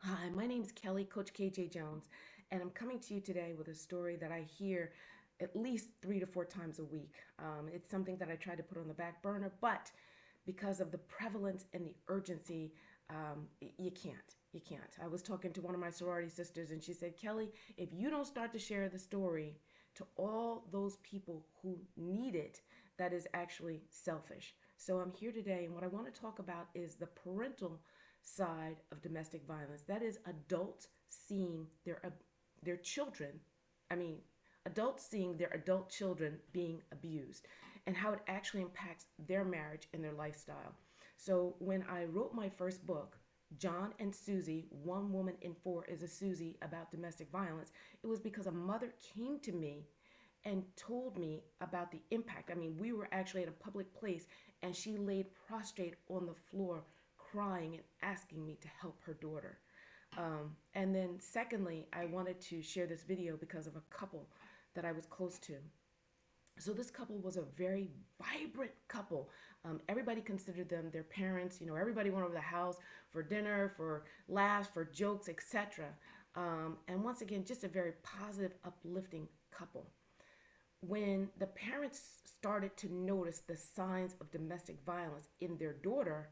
Hi, my name is Kelly, Coach KJ Jones, and I'm coming to you today with a story that I hear at least 3 to 4 times a week. It's something that I try to put on the back burner, but because of the prevalence and the urgency, you can't. You can't. I was talking to one of my sorority sisters, and she said, Kelly, if you don't start to share the story to all those people who need it, that is actually selfish. So I'm here today, and what I want to talk about is the parental side of domestic violence. That is adults seeing their children, I mean, adults seeing their adult children being abused and how it actually impacts their marriage and their lifestyle. So when I wrote my first book, John and Susie, One Woman in Four is a Susie, about domestic violence, it was because a mother came to me and told me about the impact. I mean, we were actually at a public place and she laid prostrate on the floor crying and asking me to help her daughter. And then, secondly, I wanted to share this video because of a couple that I was close to. So this couple was a very vibrant couple. Everybody considered them their parents. You know, everybody went over the house for dinner, for laughs, for jokes, etc. And once again, just a very positive, uplifting couple. When the parents started to notice the signs of domestic violence in their daughter,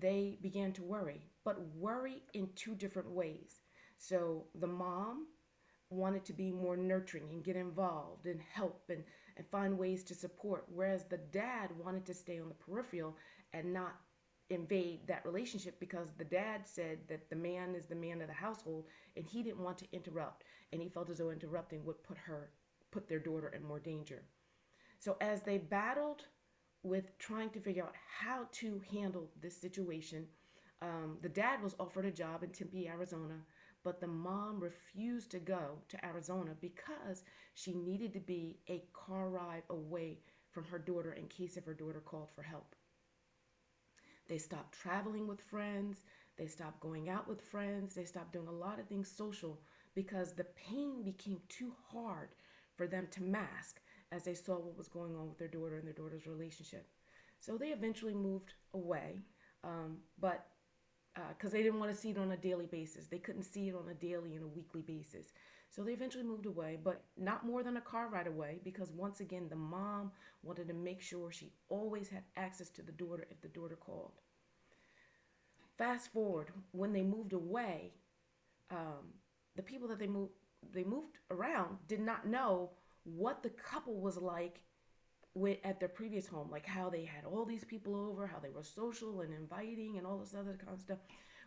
they began to worry, but worry in two different ways. So the mom wanted to be more nurturing and get involved and help and find ways to support, whereas the dad wanted to stay on the peripheral and not invade that relationship because the dad said that the man is the man of the household and he didn't want to interrupt, and he felt as though interrupting would put their daughter in more danger. So as they battled with trying to figure out how to handle this situation, the dad was offered a job in Tempe, Arizona, but the mom refused to go to Arizona because she needed to be a car ride away from her daughter in case if her daughter called for help. They stopped traveling with friends. They stopped going out with friends. They stopped doing a lot of things social because the pain became too hard for them to mask as they saw what was going on with their daughter and their daughter's relationship. So they eventually moved away, but because they didn't want to see it on a daily basis. They couldn't see it on a daily and a weekly basis. So they eventually moved away, but not more than a car ride away because once again, the mom wanted to make sure she always had access to the daughter if the daughter called. Fast forward, when they moved away, um, the people that they moved around did not know what the couple was like at their previous home, like how they had all these people over, how they were social and inviting and all this other kind of stuff.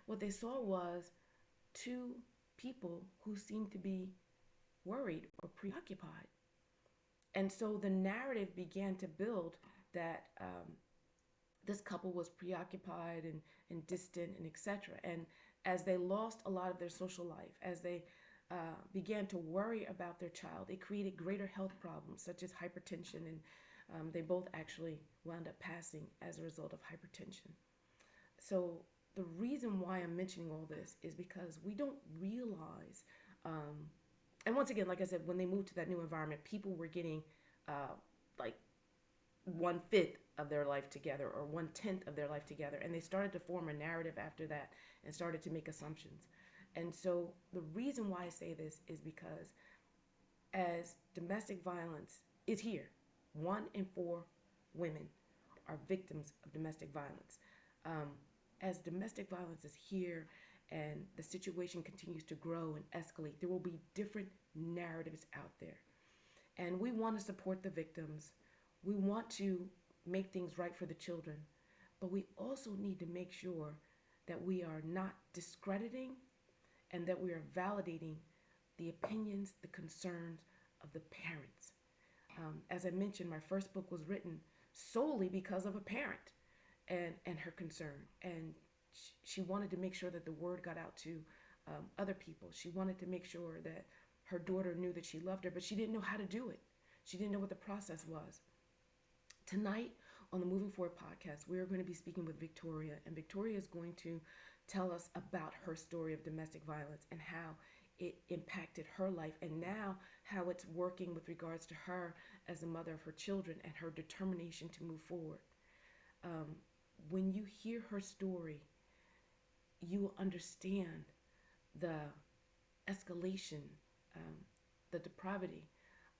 What they saw was two people who seemed to be worried or preoccupied. And so the narrative began to build that this couple was preoccupied and distant and etc. And as they lost a lot of their social life, as they began to worry about their child, it created greater health problems such as hypertension, and they both actually wound up passing as a result of hypertension. So the reason why I'm mentioning all this is because we don't realize, um, and once again, like I said, when they moved to that new environment, people were getting uh, like 1/5 of their life together or 1/10 of their life together, and they started to form a narrative after that and started to make assumptions. And so the reason why I say this is because as domestic violence is here, 1 in 4 women are victims of domestic violence. Um, as domestic violence is here and the situation continues to grow and escalate, there will be different narratives out there. And we want to support the victims. We want to make things right for the children. But we also need to make sure that we are not discrediting and that we are validating the opinions, the concerns of the parents. As I mentioned, my first book was written solely because of a parent and her concern. And she wanted to make sure that the word got out to other people. She wanted to make sure that her daughter knew that she loved her, but she didn't know how to do it. She didn't know what the process was. Tonight on the Moving Forward podcast, we are going to be speaking with Victoria, and Victoria is going to tell us about her story of domestic violence and how it impacted her life, and now how it's working with regards to her as a mother of her children and her determination to move forward. Um, when you hear her story, you will understand the escalation, um, the depravity,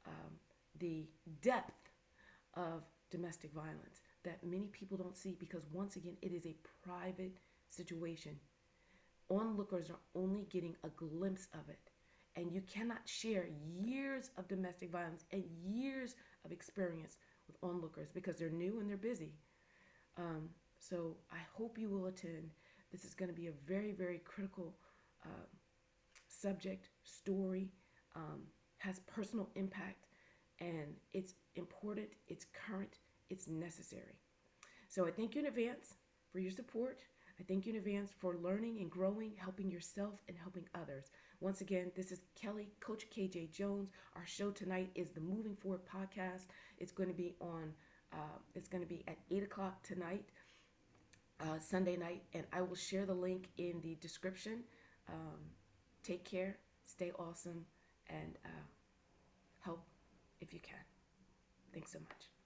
um, the depth of domestic violence that many people don't see because, once again, it is a private situation. Onlookers are only getting a glimpse of it. And you cannot share years of domestic violence and years of experience with onlookers because they're new and they're busy. So I hope you will attend. This is going to be a very, very critical uh, subject, story, has personal impact, and it's important, it's current, it's necessary. So I thank you in advance for your support. I thank you in advance for learning and growing, helping yourself and helping others. Once again, this is Kelly, Coach KJ Jones. Our show tonight is the Moving Forward podcast. It's going to be on. It's going to be at 8 o'clock tonight, Sunday night, and I will share the link in the description. Um, Take care, stay awesome, and help if you can. Thanks so much.